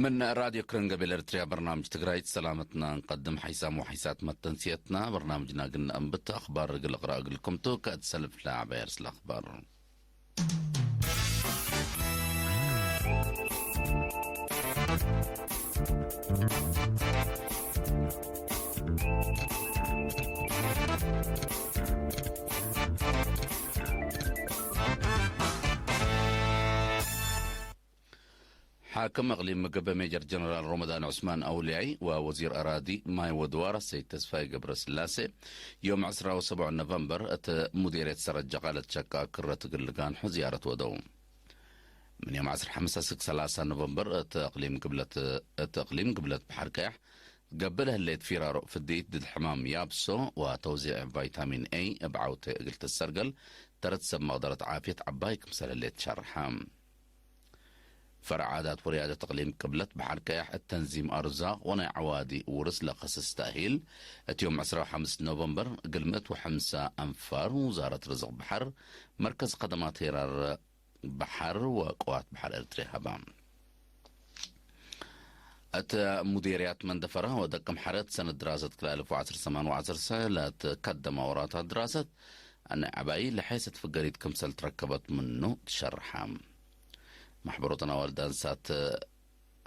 من راديو كرنجبيل ارتريا برنامج تقرايت سلامتنا نقدم حيسام وحيسات متنسيتنا برنامجنا قلنا انبت اخبار رجل اقرا لكم تو كاد سلف لاعب يرسل الاخبار. حاكم اقليم مقبة ميجر جنرال رمضان عثمان اوليعي ووزير اراضي ماي ودوار السيد تسفاي قبر سلاسي يوم 17 نوفمبر مديرية سرج قالت شكا كرة قلقان زيارة ودوم من يوم 15 نوفمبر اقليم قبلة بحر كاح قبلها اللي تفيرار في الديت ضد الحمام يابسو وتوزيع فيتامين اي بعوت قلت السرقل ترتسب مقدرة عافية عبايك مثل اللي تشرحام. فرع عادات وريادة تقليم قبلة بحر كاح التنظيم أرزاق ونع عوادي ورس لقصص تأهيل يوم 15 نوفمبر قلمت وحمسة أنفار وزارة رزق بحر مركز خدمات هيرار بحر وقوات بحر إرتريا هبام مديريات مندفرة ودقم حرت سنة دراسة كلا 2010 لا تقدم وراتها دراسة أن عباي لحيث تفقريت كمسل تركبت منه تشرحام. محبروتنا والد أنسات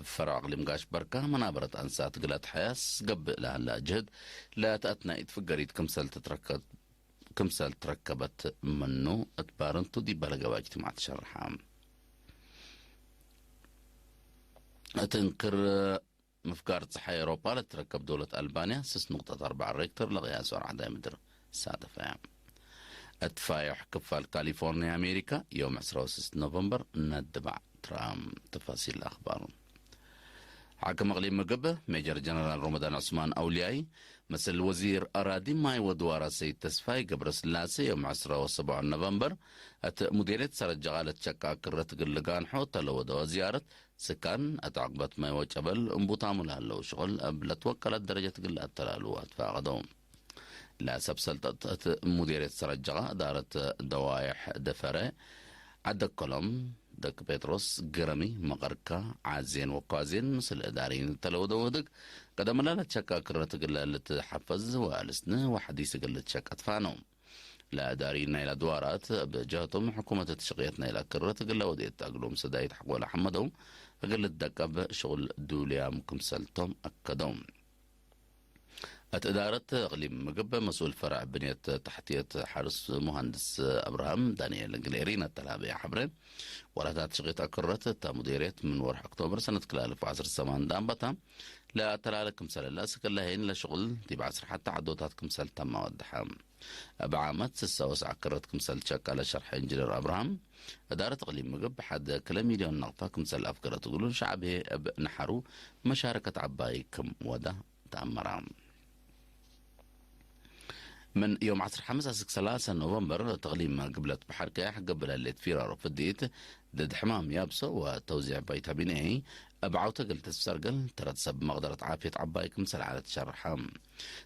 فرع أقليم قاش بركة منابرة أنسات قلت حياس قبل لها جهد لا تأتنا يتفقريت كمسل تركبت منه اتبارنتو دي بلغة واجتماع تشرحام. تنقر مفكارة صحية أوروبا لتركب دولة ألبانيا 6.4 ريكتر لغاية سرعة مدر سادة فاهم. اتفايح كفال كاليفورنيا أمريكا يوم 16 نوفمبر ندبع ترام تفاصيل الأخبار. حاكم اقليم مقبة ميجر جنرال رمضان عثمان اولياي مثل وزير اراضي ماي ودوار السيد تسفاي قبر سلاسي يوم 17 نوفمبر مديرية سرج قالت شكا كرت قلقان حوت لو دو زيارة سكان اتعقبت ماي وجبل انبطام لهالو شغل قبل توكلت درجة قلات تلالو اتفاقدهم. لا سبسلت مديرية سرجة دارت دوايح دفرة عدك كولوم دك بيتروس قرمي مغركة عازين وقازين مثل إدارين تلودو ودك قدم لا تشكا كرة قلة تحفز والسنة وحديث قلة تشكا تفانهم. لا إدارين إلى دوارات بجهتهم حكومة تشغيتنا إلى كرة قلة وديت أقلوم سدايت حقول حمدهم قلة دكا بشغل دوليا مكمسلتهم أكدهم. إدارة اقليم مقبة مسؤول فرع بنية تحتية حارس مهندس ابراهام دانيال قليرين التلابية حبرين ولا تشغيت اكرت تا مديرية من ورح اكتوبر سنة كلا 2010 دامبتا لا تلالك كمسال الله سكلاهين لشغل تيب عصر حتى عدوتات كمسال تم ودحام بعامت سسا وسع كرت كمسال تشك على شرح انجينير ابراهام. إدارة اقليم مقب حد كلا مليون نقطة كمسال افكار تقولون شعبه نحرو مشاركة عباي كم ودا تأمرام. من يوم 15 نوفمبر تغليم قبلة بحر كاح قبل اللي تفيرار في الديت ضد حمام يابسة وتوزيع فيتامين اي ابعوته قلت السرقل ترتسب مقدرة عافية عبايك مثل على تشرحام.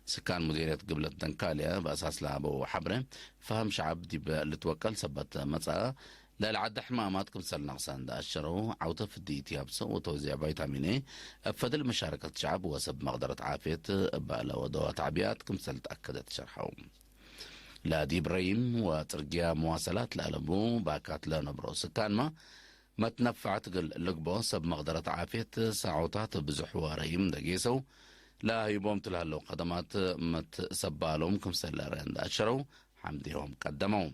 سكان مديرية قبلة دنكاليا بأساس لها ابو حبره فهم شعب دي اللي توكل سبت مساء لا العد حمامات كمسل نقصان دا الشرو عوته في الديت يابسة وتوزيع فيتامين اي افضل مشاركة شعب وسب مقدرة عافية بالا ودوات عبيات كمسل تأكدت شرحهم. لا دي بريم وترقيا مواصلات لألمو باكات لنبرو سكان ما تنفعت قل لقبو سب مقدرة عافية ساعوتات بزحواريم دقيسو لا يبوم تلهلو قدمات متسبالهم كمسل لارين دا الشرو حمديهم قدموهم.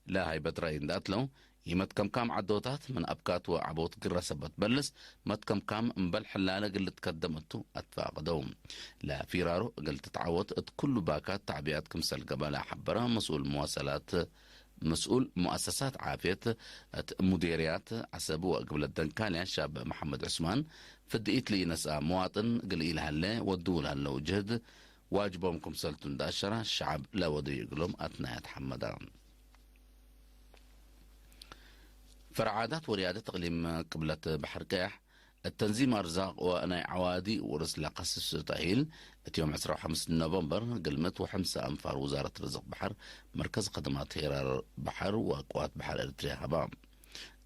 لا هاي بترين داتلو يمت كم عدوتات من أبكات وعبوت قرة سبت بلس مت كم مبل حلالة قلت قدمتو أتفاقدوم. لا فيرارو قلت تعوت كل باكات تعبيات كمسل قبالة حبرها مسؤول مؤسسات عافية مديريات عسبو قبل الدنكاليا شاب محمد عثمان فدقيت لي نسأ مواطن قليل هلا ودول هلا وجهد واجبهم كمسلتون داشرة الشعب لا ودي يقلهم أثناء حمدان. فرعادات وريادة تقليم قبلة بحر كاح التنظيم أرزاق وأنا عوادي ورسل قصص تأهيل يوم 15 نوفمبر قلمت وحمسة أنفار وزارة رزق بحر مركز خدمات هيرار بحر وقوات بحر إرتريا هبام.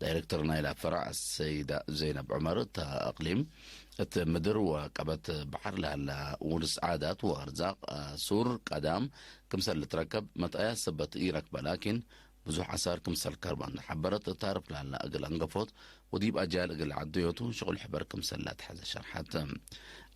دايركتور نايل فرع السيدة زينب عمر أقليم مدر وقبت بحر لها ورس عادات وأرزاق سور قدام كمسل تركب متأيا سبت إيرك لكن بزوح عسار كمسل كربان حبرت تعرف لها أقل أنقفوت وديب أجال أقل عديوتو شغل حبر كمسل لا تحز شرحات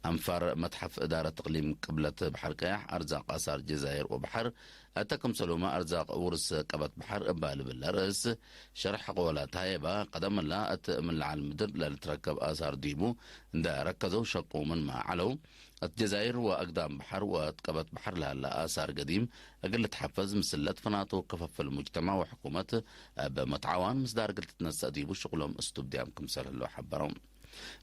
أنفار متحف إدارة إقليم قبلة بحر كاح أرزاق آثار جزائر وبحر أتكم سلوما أرزاق ورس قبت بحر إبال بالرأس شرح قولات هايبا قدم لا من العالم مدر لتركب آثار ديبو دا ركزوا شقوا من ما علو الجزائر وأقدام بحر وتقبت بحر لها آثار قديم أقل تحفز مسلت فناتو كفف المجتمع وحكومة بمتعاون مصدار قلت تنسى ديبو شغلهم استبدامكم سلالو حبرهم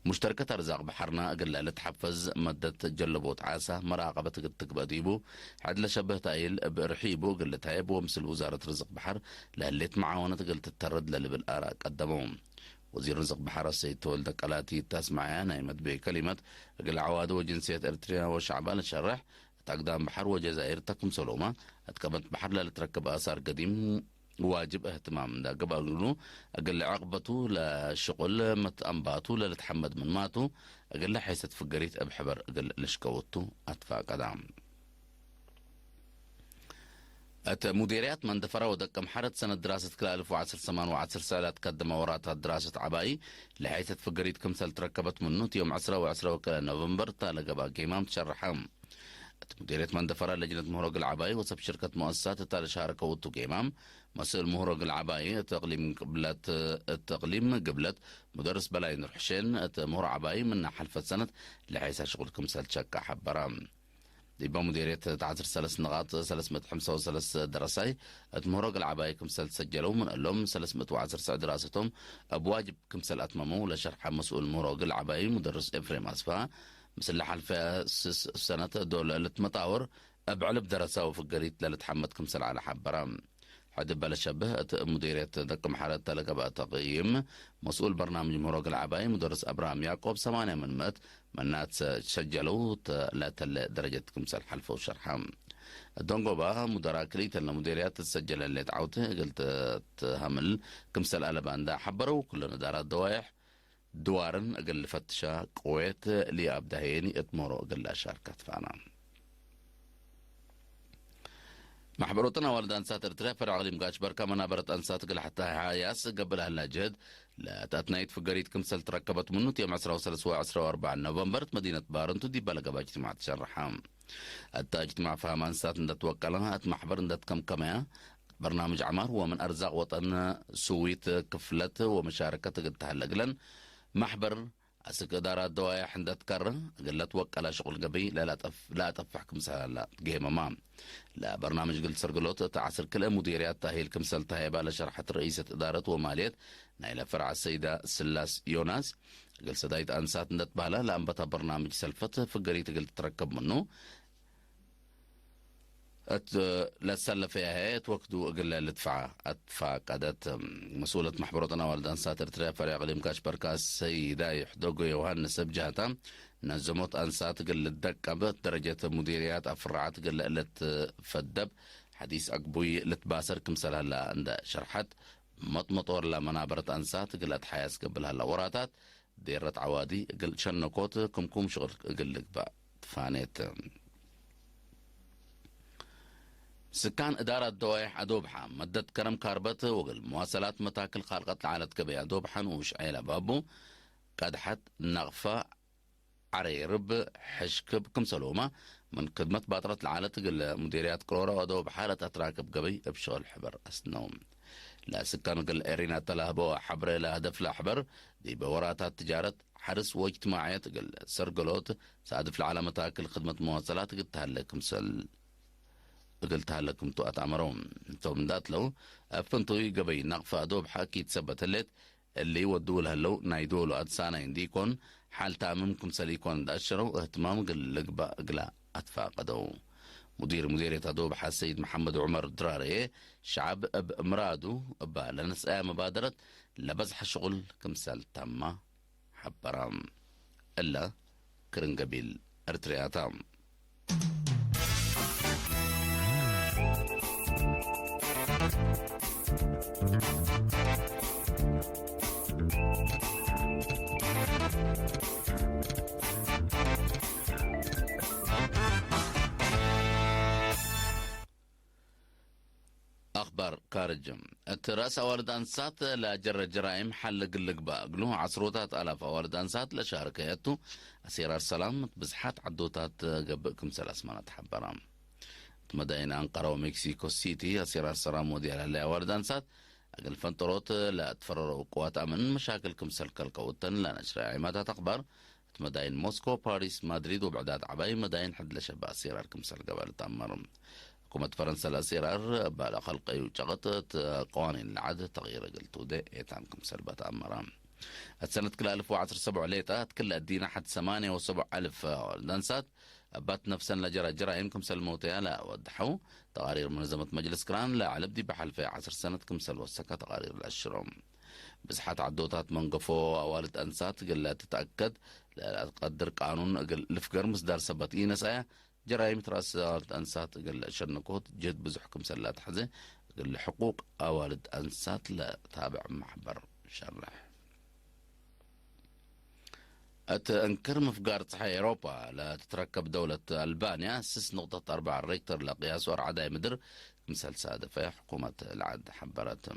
مشتركة أرزاق بحرنا أقل لتحفز مدة جلبوت عاسة مراقبة تقبى ديبو عدل شبه تايل برحيبو قلت هايب ومثل وزارة رزق بحر لهلت معاونة قلت الترد للبالآراء قدموهم وزير رزق بحر السيد تولد قلاتي تسمعيان نايمت بكلمة أقل عواد وجنسية إرتريا وشعبان الشرح تقدام بحر وجزائر تكم سلومة اتكبت بحر لتركب آثار قديم واجب اهتمام دا قبلوا اقل عقبته لشغل متأنباتو لتحمد من ماتو اقل حيث تفقريت ابحبر اقل لشكوتو اتفا قدام مديريات من دفرة ودق محرد سنة دراسة كلا 2010 سالات قدم وراتها دراسة عباي لحيث تفقريت كمسل تركبت منوت يوم 10 وكلا نوفمبر تالقبا قيمام تشرحام مديرية مندفرة لجنة مهرق العباية وسب شركة مؤسسات تالي شاركة وطو قيمام مسؤول مهرق العباية التقليم قبلت مدرس بلاين رحشين مهر عباية من حلفة سنة لحيث شغلكم سالتشكا حبرام ديبا مديرية تعزر 3 نقاط 353 دراساي مهرق العباية كمسال سجلوا من اللوم 310 دراستهم أبواجب كمسال أتمموا لشرح مسؤول مهرق العباية مدرس إفريم أسفا مثل حلفة سنة دولة لتمطاور أبعلب دراسة وفقريت للتحمد كمسل على حبرام حد بلا شبه مديرية دقم حالة تلقى بقى تقييم مسؤول برنامج مراقب العباية مدرس أبراهام يعقوب 8 من مات منات سجلوا لا درجة كمسل حلفة وشرحام الدونغوبا مدراكليت المديريات تسجل اللي تعوته قلت تهمل كمسل ألبان دا حبروا كلنا دارات دوايح دوارن أقل فتشا قويت لي أبدهيني اتمرو أقل أشاركت فانا محبروتنا والد أنسات ارتريا فرع غليم قاش بركة منابرة أنسات قل حتى هاياس قبل هلا جهد لا تأتنايت في قريت كمسل تركبت منو يوم 10 نوفمبر مدينة بارنتو دي بلغة باجتماع تشرحام التا اجتماع فهم أنسات ندت توكلها محبر ندت كمية برنامج عمار هو من أرزاق وطن سويت كفلت ومشاركة قد تهلقلن محبر أسك إدارة دوايا حندت كرة قلت وكلا شغل قبي لا تفحكم سهلا جيم أمام لا برنامج قلت سرقلوت تعسر كل مديريات تاهيل كمسل تاهيبا لشرحة رئيسة إدارة ومالية نايلة فرع السيدة سلاس يوناس قلت سدايت أنسات ندت بالا لأنبتا برنامج سلفت فقريت قلت تركب منه لا تسلى فيها هي توكدو أقل أدفع قادت مسؤولة محبروتنا والدان ساتر تريا فريق الإمكاش بركاس سيدا يحدوغو يوهان سبجهتا نزموت أنسات قل الدكابت درجة مديريات أفرعات قل قلت فدب حديث أقبوي لتباسر كمسال هلا عند شرحت مطمطور لمنابرة أنسات قلت حياس قبل هلا وراتات ديرت عوادي قل شنكوت كمكم شغل قل لك بقى فانيت سكان إدارة دويح أدوبحة مدت كرم كاربت وقل مواصلات متاكل خالقت لعالت كبي أدوبحن ومش عيلة بابو قدحت نغفة عريرب حشكب كم سلومة من خدمة باطرة العالت قل مديريات كرورة وأدوبحة لتتراكب قبي بشغل حبر أسنوم لا سكان قل إرينا تلهبو حبر لا هدف لحبر دي بوراتات تجارة حرس واجتماعيات قل سرقلوت سادف العالم متاكل خدمة مواصلات قلت هلكم سل قلتها لكم تؤت عمرهم انتم دات له فنتو قبي نقفة دوب حاكي تثبت اللي ودوا لها لو نايدوا له أدسانا ينديكون حال تاممكم سليكون داشروا اهتمام قل لقبا قلا أتفاقدوا مديرية دوب السيد محمد عمر دراري شعب مرادو لنس مبادرة لبزح شغل كمسال تامة حبرام إلا كرنقبيل ارترياتام أخبار كارج التراس أوالد أنسات لا جر جرائم حل قلق باقلو عصروتات ألاف أوالد أنسات لشاركياتو أسيرار سلام بزحات عدوتات قبقكم سلاسمانات حبرام مدائن أنقرة ومكسيكو سيتي أسيرار سلام وديال لا أوالد أنسات أقل فانتروت لا تفرروا قوات أمن مشاكلكم سلكال قوتن لا نشر عمادات أخبار مدائن موسكو باريس مدريد وبعداد عباي مدائن حد لشبه أسيراركم سلقبال تأمرم حكومة فرنسا الأسيرار بلا خلق وشغطت قوانين العدد تغيير قلتو دي ايتانكم سلبة أمرام السنة كل 1017 ليتا كل الدين حد 78,000 دانسات بات نفسا لجرى جرائمكم سلموتيا لا ودحو تقارير منظمة مجلس كران لا على بدي بحل في 10 سنة كم سلوسكا تقارير الأشرم بزحات عدوتات منقفو والد أنسات قل تتأكد لا تقدر قانون قل لفقر مصدر سبت إينسايا جرائم تراس والد أنسات قل شرنكوت جد بزحكم سلات حزي قل حقوق والد أنسات لا تابع محبر شرح أنكر مفقار صحي أوروبا لا تتركب دولة ألبانيا 6.4 ريكتر لقياس ورعدا مدر مثل سادة في حكومة العد حبرت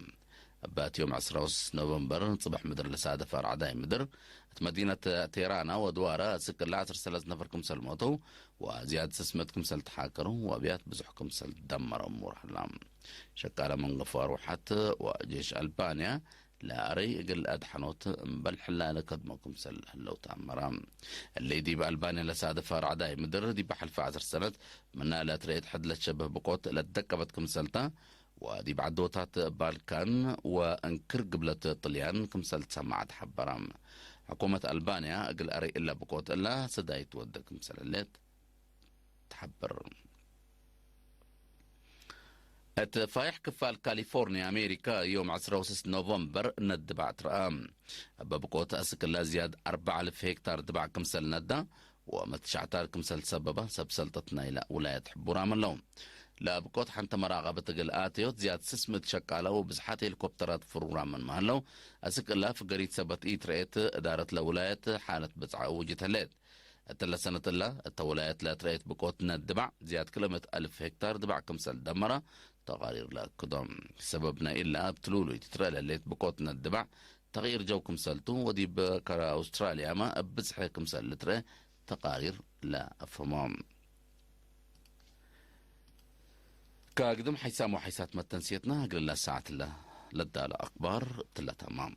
بات يوم 10 نوفمبر صبح مدر لسادة فرعدا مدر مدينة تيرانا ودوارة سكر لعصر 3 نفر كمسل موتو وزيادة سسمت كمسل تحاكروا وأبيات بزح كمسل دمر أمور حلام شكالة من غفار وحت وجيش ألبانيا لا أري قل أدحنوت بل حلالة قدمكم سل لو تأمرام اللي دي بألبانيا لسادة فرعداي مدر دي بحل في 10 سنة منا لا تريد حد لتشبه بقوت لتدكبتكم سلتا ودي بعدوتات بالكان وانكر قبلة طليان كمسل سمعت حبرام حكومة ألبانيا قل أري إلا بقوت إلا سدايت ودكم سلالات تحبر اتفايح كفال كاليفورنيا أمريكا يوم 10 نوفمبر ند بعد رقام ببقوت أسكلا زياد 4,000 هكتار دبع كمسل ندا ومتشعتار كمسل سببه سبسلطتنا إلى ولاية حبورام اللوم لا بقوت حنت مراقبة قل آتيوت زياد سسمت شكالة وبزحات هليكوبترات فرورام من مهلو أسكلا في قريت سبت إيت رأيت إدارة لولاية حالة بزعة وجهة الليل التلا سنة الله التولايات لا تريت بقوت ندبع زياد كلمة 1,000 هكتار دبع كمسل دمرة تغيير لا قدام سببنا إلا بتلولو يتترى لليت بقوتنا الدبع تغيير جو كمسلتو ودي بكرا أستراليا ما بزحي كمسل لترى تقارير لا أفهمام كاقدم حيسام وحيسات ما تنسيتنا قل الله ساعة الله لدى أخبار تلا تمام